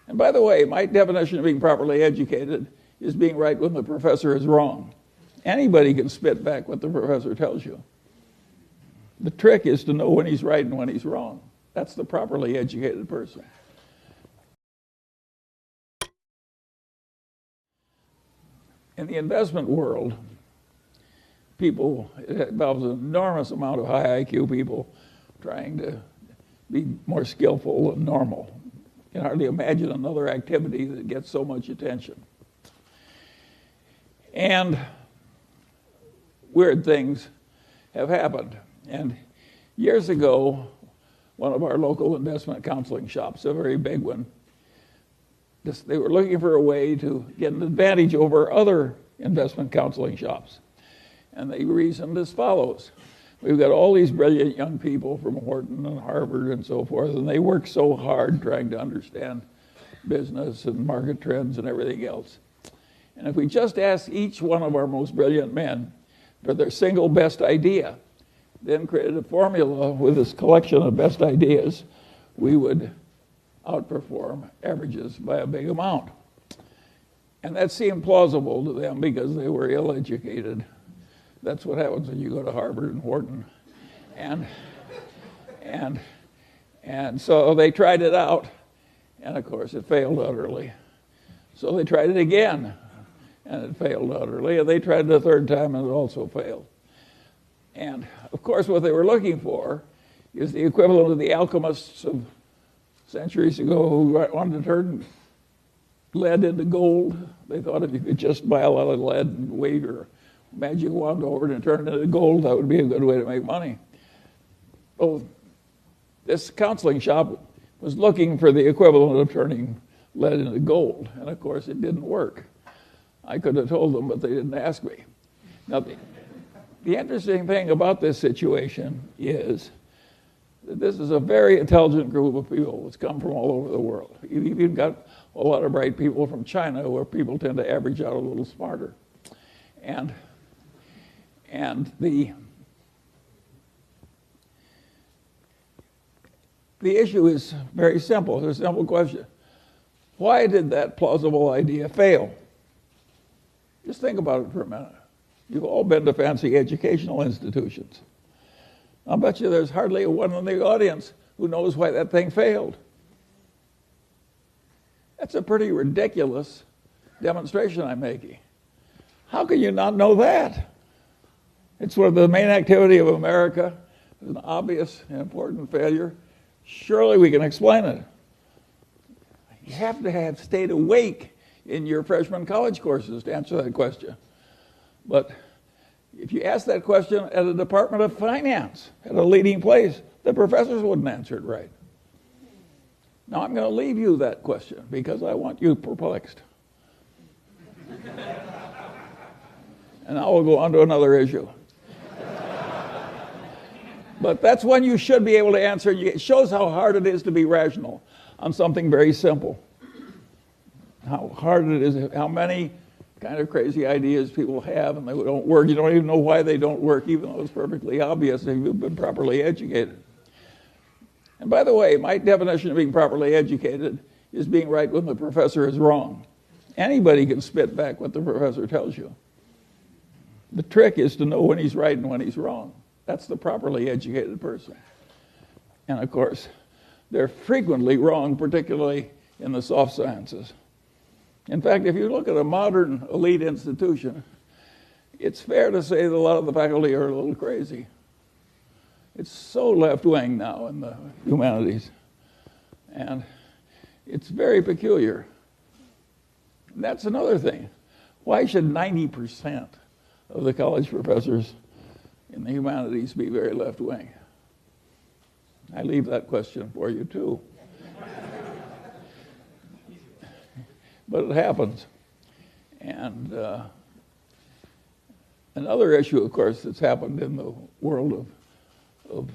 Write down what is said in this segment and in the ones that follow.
And by the way, my definition of being properly educated is being right when the professor is wrong. Anybody can spit back what the professor tells you. The trick is to know when he's right and when he's wrong. That's the properly educated person. In the investment world, it involves an enormous amount of high IQ people trying to be more skillful than normal. You can hardly imagine another activity that gets so much attention. And weird things have happened. And years ago, one of our local investment counseling shops, a very big one, they were looking for a way to get an advantage over other investment counseling shops. And they reasoned as follows. We've got all these brilliant young people from Wharton and Harvard and so forth, and they work so hard trying to understand business and market trends and everything else. And if we just ask each one of our most brilliant men for their single best idea, then created a formula with this collection of best ideas, we would outperform averages by a big amount. And that seemed plausible to them because they were ill-educated. That's what happens when you go to Harvard and Wharton. And so they tried it out, and of course it failed utterly. So they tried it again, and it failed utterly. And they tried it a third time, and it also failed. And of course what they were looking for is the equivalent of the alchemists of centuries ago who wanted to turn lead into gold. They thought if you could just buy a lot of lead and wave your magic wand over it and turn it into gold, that would be a good way to make money. Well, this counseling shop was looking for the equivalent of turning lead into gold, and of course it didn't work. I could have told them, but they didn't ask me. Now, the interesting thing about this situation is that this is a very intelligent group of people that's come from all over the world. You've even got a lot of bright people from China, where people tend to average out a little smarter. And the issue is very simple. It's a simple question. Why did that plausible idea fail? Just think about it for a minute. You've all been to fancy educational institutions. I'll bet you there's hardly one in the audience who knows why that thing failed. That's a pretty ridiculous demonstration I'm making. How can you not know that? It's one of the main activity of America. It's an obvious and important failure. Surely we can explain it. You have to have stayed awake in your freshman college courses to answer that question. But if you ask that question at a Department of Finance, at a leading place, the professors wouldn't answer it right. Now I'm going to leave you that question because I want you perplexed. And now we'll go on to another issue. But that's one you should be able to answer. It shows how hard it is to be rational on something very simple. How hard it is, how many kind of crazy ideas people have and they don't work. You don't even know why they don't work, even though it's perfectly obvious if you've been properly educated. And by the way, my definition of being properly educated is being right when the professor is wrong. Anybody can spit back what the professor tells you. The trick is to know when he's right and when he's wrong. That's the properly educated person. And of course, they're frequently wrong, particularly in the soft sciences. In fact, if you look at a modern elite institution, it's fair to say that a lot of the faculty are a little crazy. It's so left-wing now in the humanities. And it's very peculiar. And that's another thing. Why should 90% of the college professors in the humanities be very left-wing? I leave that question for you, too. But it happens. And another issue, of course, that's happened in the world of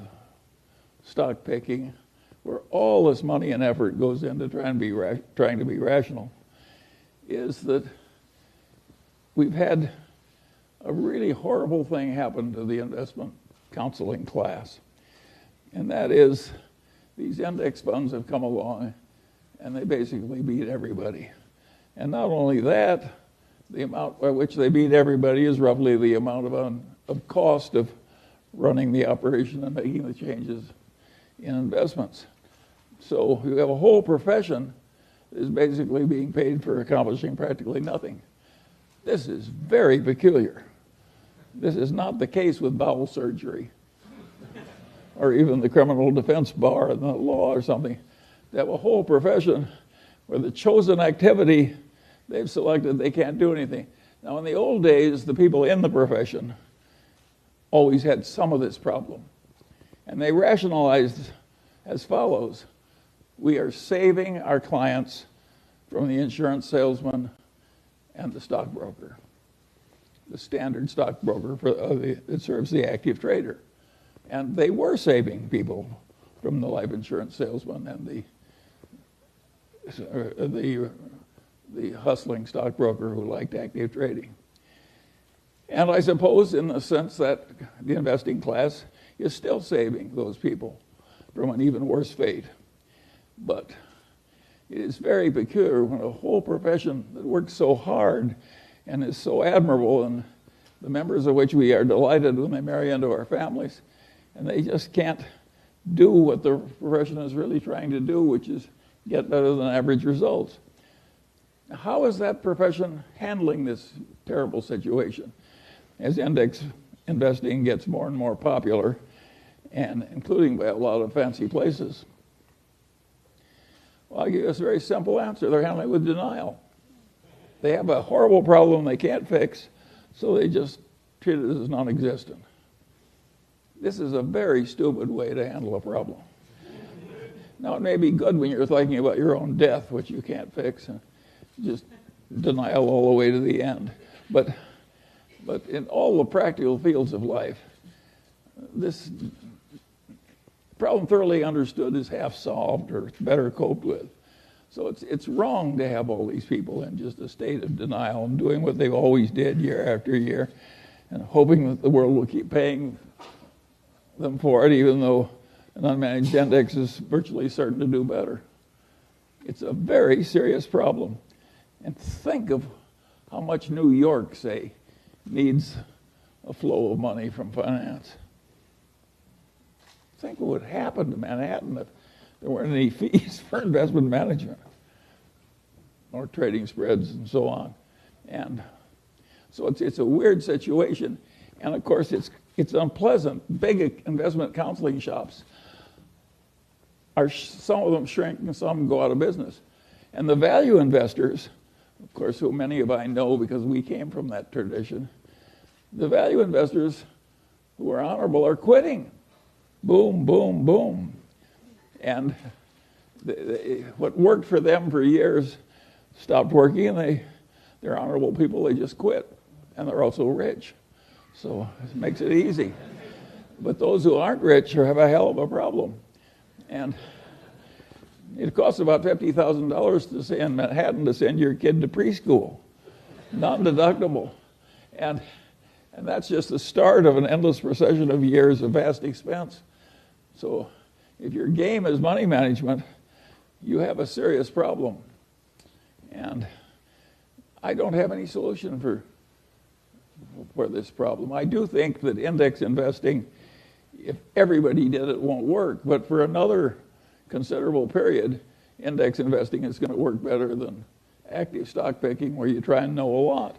stock picking, where all this money and effort goes into trying to be rational, is that we've had a really horrible thing happen to the investment counseling class. And that is these index funds have come along and they basically beat everybody. And not only that, the amount by which they beat everybody is roughly the amount of cost of running the operation and making the changes in investments. So you have a whole profession that is basically being paid for accomplishing practically nothing. This is very peculiar. This is not the case with bowel surgery or even the criminal defense bar in the law or something. They have a whole profession where the chosen activity they've selected, they can't do anything. Now, in the old days, the people in the profession always had some of this problem. And they rationalized as follows. We are saving our clients from the insurance salesman and the stockbroker, the standard stockbroker that serves the active trader. And they were saving people from the life insurance salesman and the hustling stockbroker who liked active trading. And I suppose in the sense that the investing class is still saving those people from an even worse fate. But it is very peculiar when a whole profession that works so hard and is so admirable, and the members of which we are delighted when they marry into our families, and they just can't do what the profession is really trying to do, which is get better than average results. How is that profession handling this terrible situation? As index investing gets more and more popular, and including by a lot of fancy places. Well, I'll give you a very simple answer. They're handling it with denial. They have a horrible problem they can't fix, so they just treat it as non-existent. This is a very stupid way to handle a problem. Now, it may be good when you're thinking about your own death, which you can't fix, and just denial all the way to the end. But in all the practical fields of life, this problem thoroughly understood is half solved or better coped with. So it's wrong to have all these people in just a state of denial and doing what they always did year after year and hoping that the world will keep paying them for it, even though an unmanaged index is virtually certain to do better. It's a very serious problem. And think of how much New York, say, needs a flow of money from finance. Think what would happen to Manhattan if there weren't any fees for investment management or trading spreads and so on. And so it's a weird situation. And of course, it's unpleasant. Big investment counseling shops some of them shrink and some go out of business. And the value investors, of course, who many of I know because we came from that tradition, the value investors who are honorable are quitting. Boom, boom, boom. And what worked for them for years stopped working, and they're honorable people, they just quit. And they're also rich. So it makes it easy. But those who aren't rich have a hell of a problem. And it costs about $50,000 to say in Manhattan to send your kid to preschool, non-deductible. And that's just the start of an endless procession of years of vast expense. So if your game is money management, you have a serious problem. And I don't have any solution for this problem. I do think that index investing, if everybody did it, won't work. But for another considerable period, index investing is going to work better than active stock picking, where you try and know a lot.